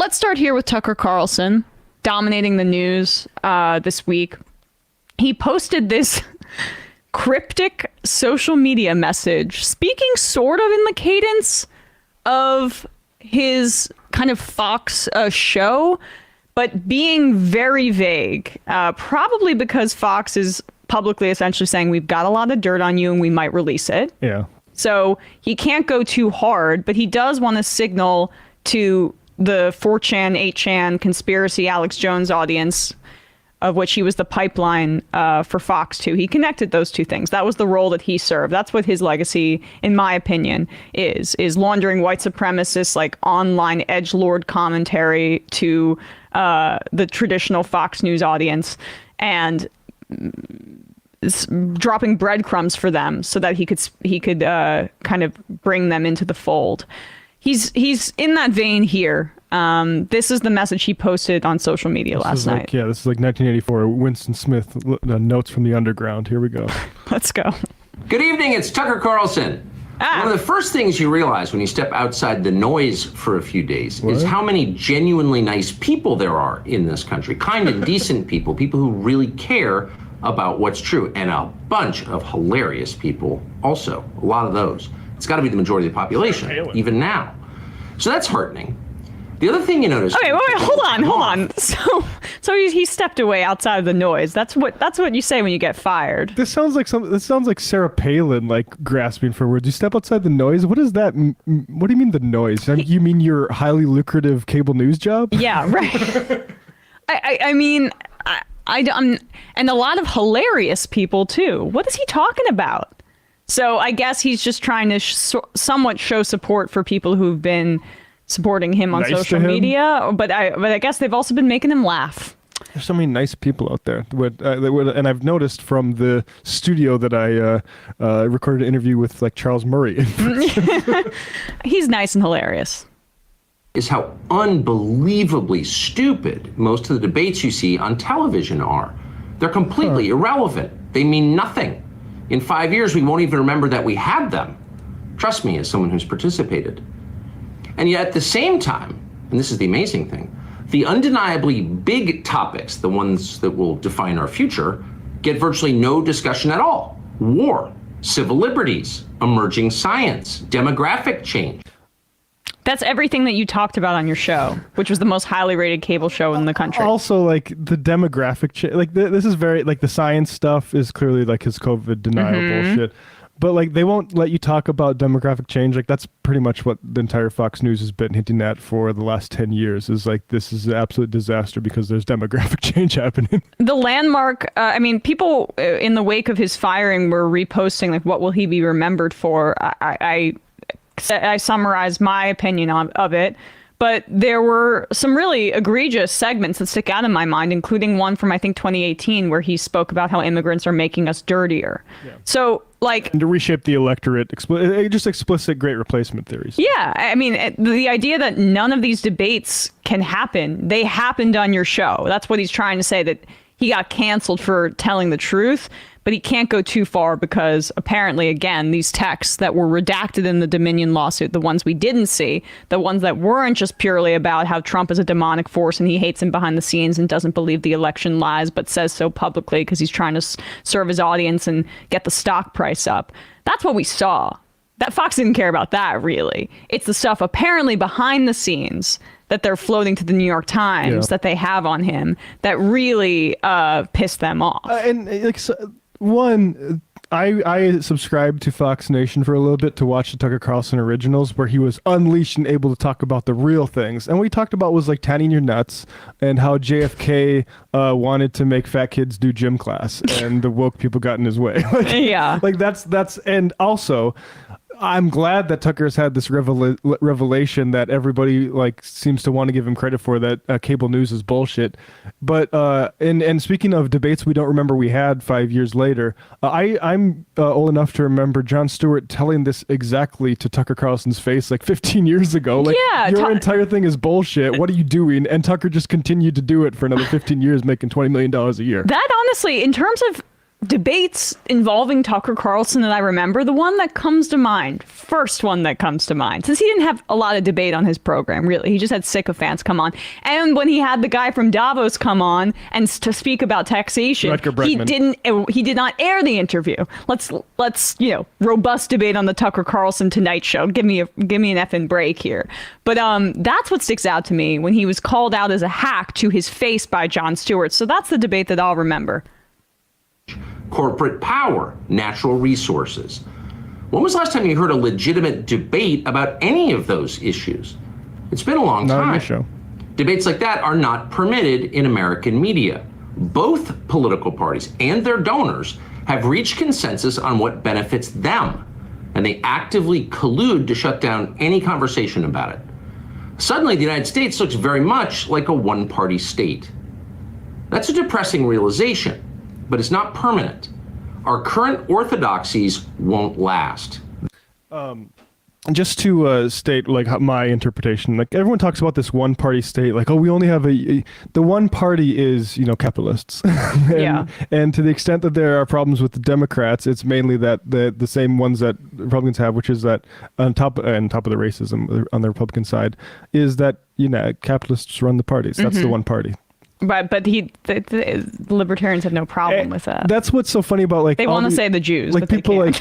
let's start here with Tucker Carlson dominating the news this week. He posted this cryptic social media message, speaking sort of in the cadence of his kind of Fox show, but being very vague, probably because Fox is publicly essentially saying we've got a lot of dirt on you and we might release it. Yeah. So he can't go too hard, but he does want to signal to the 4chan, 8chan conspiracy Alex Jones audience, of which he was the pipeline for Fox too. He connected those two things. That was the role that he served. That's what his legacy, in my opinion, is laundering white supremacist, like online edgelord commentary to the traditional Fox News audience and dropping breadcrumbs for them so that he could kind of bring them into the fold. He's in that vein here. This is the message he posted on social media last night. This is like 1984. Winston Smith, Notes from the Underground. Here we go. Let's go. Good evening, it's Tucker Carlson. One of the first things you realize when you step outside the noise for a few days is how many genuinely nice people there are in this country. Kind and decent people who really care about what's true, and a bunch of hilarious people also. A lot of those. It's got to be the majority of the population, even now. So that's heartening. The other thing you notice. Okay, wait, hold on. So he stepped away outside of the noise. That's what you say when you get fired. This sounds like Sarah Palin, like grasping for words. You step outside the noise. What is that? What do you mean the noise? You mean your highly lucrative cable news job? Yeah, right. I mean, and a lot of hilarious people too. What is he talking about? So I guess he's just trying to somewhat show support for people who've been supporting him on social media, but I guess they've also been making him laugh. There's so many nice people out there, and I've noticed from the studio that I recorded an interview with, like Charles Murray. He's nice and hilarious. Is how unbelievably stupid most of the debates you see on television are. They're completely irrelevant. They mean nothing. In 5 years, we won't even remember that we had them. Trust me, as someone who's participated. And yet at the same time, and this is the amazing thing, the undeniably big topics, the ones that will define our future, get virtually no discussion at all. War, civil liberties, emerging science, demographic change. That's everything that you talked about on your show, which was the most highly rated cable show in the country. Also, like the demographic change, like this is very, like the science stuff is clearly like his COVID denial bullshit. But like they won't let you talk about demographic change. Like that's pretty much what the entire Fox News has been hinting at for the last 10 years is like this is an absolute disaster because there's demographic change happening. The landmark, people in the wake of his firing were reposting like what will he be remembered for. I summarized my opinion of it, but there were some really egregious segments that stick out in my mind, including one from, I think, 2018, where he spoke about how immigrants are making us dirtier. Yeah. So, like... And to reshape the electorate, just explicit great replacement theories. Yeah, I mean, the idea that none of these debates can happen, they happened on your show. That's what he's trying to say, that he got canceled for telling the truth. But he can't go too far because apparently, again, these texts that were redacted in the Dominion lawsuit, the ones we didn't see, the ones that weren't just purely about how Trump is a demonic force and he hates him behind the scenes and doesn't believe the election lies, but says so publicly because he's trying to serve his audience and get the stock price up. That's what we saw. That Fox didn't care about that, really. It's the stuff apparently behind the scenes that they're floating to the New York Times that they have on him that really pissed them off. I subscribed to Fox Nation for a little bit to watch the Tucker Carlson originals where he was unleashed and able to talk about the real things. And what he talked about was like tanning your nuts and how JFK wanted to make fat kids do gym class and the woke people got in his way. And also I'm glad that Tucker's had this revelation that everybody like seems to want to give him credit for, that cable news is bullshit. But and speaking of debates we don't remember we had 5 years later, I'm old enough to remember Jon Stewart telling this exactly to Tucker Carlson's face like 15 years ago. Like, your entire thing is bullshit. What are you doing? And Tucker just continued to do it for another 15 years, making $20 million a year. That honestly, in terms of debates involving Tucker Carlson that I remember, the one that comes to mind, first one that comes to mind, since he didn't have a lot of debate on his program, really. He just had sycophants come on. And when he had the guy from Davos come on and to speak about taxation, he did not air the interview. Let's robust debate on the Tucker Carlson Tonight Show. Give me an effing break here. But that's what sticks out to me when he was called out as a hack to his face by Jon Stewart. So that's the debate that I'll remember. Corporate power, natural resources. When was the last time you heard a legitimate debate about any of those issues? It's been a long time. Not on your show. Debates like that are not permitted in American media. Both political parties and their donors have reached consensus on what benefits them, and they actively collude to shut down any conversation about it. Suddenly, the United States looks very much like a one-party state. That's a depressing realization, but it's not permanent. Our current orthodoxies won't last. Just to state like my interpretation, like everyone talks about this one party state, like, oh, we only have the one party is, capitalists. And to the extent that there are problems with the Democrats, it's mainly that the same ones that Republicans have, which is that on top of the racism on the Republican side, is that, capitalists run the parties. That's the one party. Right, but the libertarians have no problem with that. That's what's so funny about like they want to say the Jews, like but people they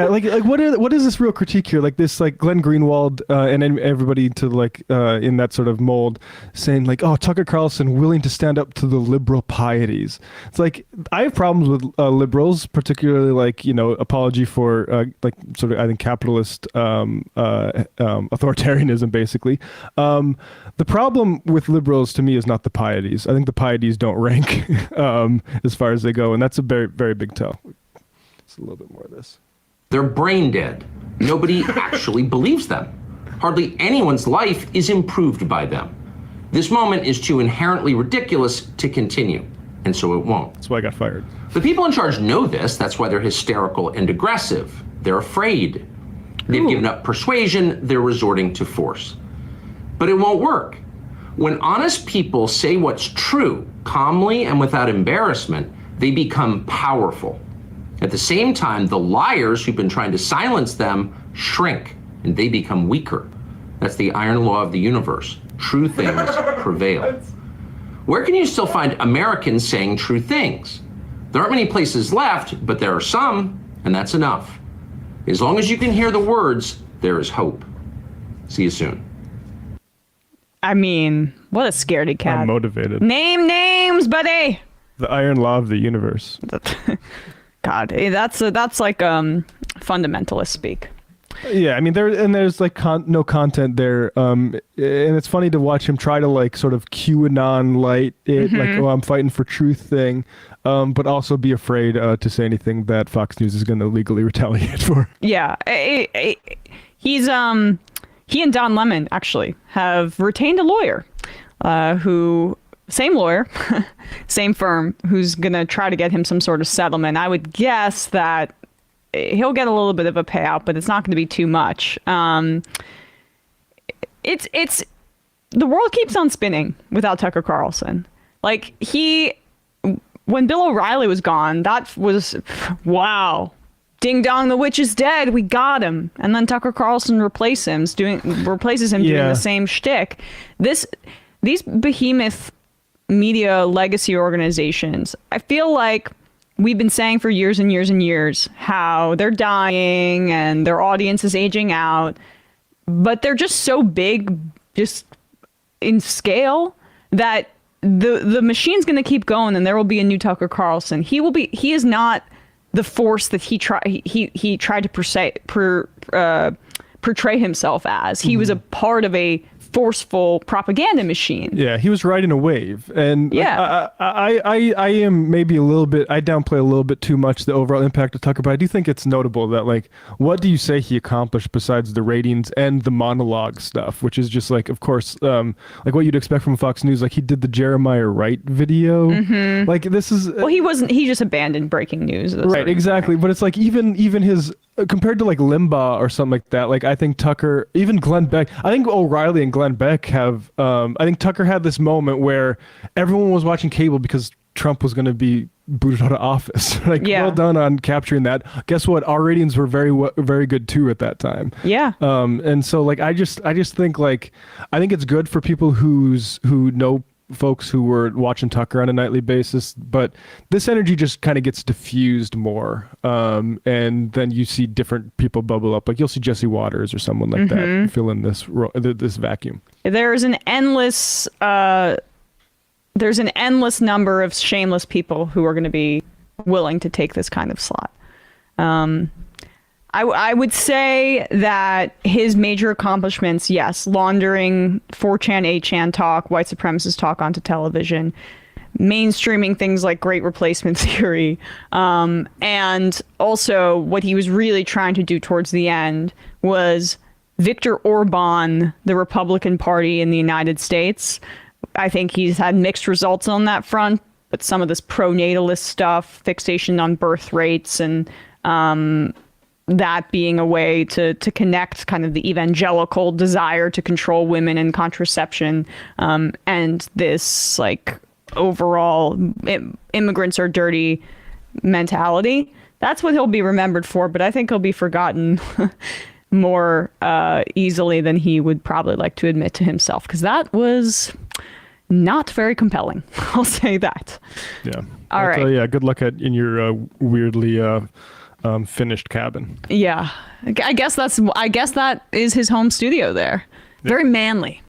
like what is this real critique here? Like this like Glenn Greenwald and everybody to like in that sort of mold saying like, oh, Tucker Carlson willing to stand up to the liberal pieties. It's like I have problems with liberals, particularly like apology for like sort of I think capitalist authoritarianism basically. The problem with liberals to me is not the pieties. I think the pieties don't rank as far as they go, and that's a very, very big tell. It's a little bit more of this. They're brain dead. Nobody actually believes them. Hardly anyone's life is improved by them. This moment is too inherently ridiculous to continue, and so it won't. That's why I got fired. The people in charge know this. That's why they're hysterical and aggressive. They're afraid. They've given up persuasion. They're resorting to force. But it won't work. When honest people say what's true, calmly and without embarrassment, they become powerful. At the same time, the liars who've been trying to silence them shrink, and they become weaker. That's the iron law of the universe. True things prevail. Where can you still find Americans saying true things? There aren't many places left, but there are some, and that's enough. As long as you can hear the words, there is hope. See you soon. I mean, what a scaredy cat. I'm motivated. Name names, buddy. The iron law of the universe. God, that's like fundamentalist speak. Yeah, I mean there's like no content there, and it's funny to watch him try to like sort of QAnon light it, like I'm fighting for truth thing, but also be afraid to say anything that Fox News is going to legally retaliate for. Yeah, he and Don Lemon actually have retained a lawyer, same lawyer, same firm, who's going to try to get him some sort of settlement. I would guess that he'll get a little bit of a payout, but it's not going to be too much. It's the world keeps on spinning without Tucker Carlson. Like when Bill O'Reilly was gone, that was, wow. Ding dong, the witch is dead. We got him. And then Tucker Carlson replaces him doing the same shtick. These behemoth media legacy organizations, I feel like we've been saying for years and years and years how they're dying and their audience is aging out, but they're just so big, just in scale, that the machine's going to keep going, and there will be a new Tucker Carlson. He is not the force that he tried to portray himself as. He was a part of a forceful propaganda machine. Yeah, he was riding a wave, and I am maybe a little bit. I downplay a little bit too much the overall impact of Tucker, but I do think it's notable that like, what do you say he accomplished besides the ratings and the monologue stuff, which is just like, of course, like what you'd expect from Fox News. Like he did the Jeremiah Wright video. Like this is he just abandoned breaking news. Right, exactly. But it's like even his. Compared to like Limbaugh or something like that, like I think Tucker, even Glenn Beck, I think O'Reilly and Glenn Beck have, I think Tucker had this moment where everyone was watching cable because Trump was going to be booted out of office. Like, Yeah. well done on capturing that. Guess what? Our ratings were very good too at that time. Yeah. And so like I just think like I think it's good for people who know folks who were watching Tucker on a nightly basis, but this energy just kind of gets diffused more. And then you see different people bubble up. Like you'll see Jesse Waters or someone like that fill in this vacuum. There's an endless number of shameless people who are going to be willing to take this kind of slot. I would say that his major accomplishments, yes, laundering 4chan, 8chan talk, white supremacist talk onto television, mainstreaming things like Great Replacement Theory, and also what he was really trying to do towards the end was Viktor Orban, the Republican Party in the United States. I think he's had mixed results on that front, but some of this pro-natalist stuff, fixation on birth rates, and that being a way to connect kind of the evangelical desire to control women and contraception, and this like overall immigrants are dirty mentality. That's what he'll be remembered for, but I think he'll be forgotten more easily than he would probably like to admit to himself, because that was not very compelling. I'll say that. Yeah. All right. Yeah. Good luck in your weirdly finished cabin. Yeah. I guess that is his home studio there. Very manly.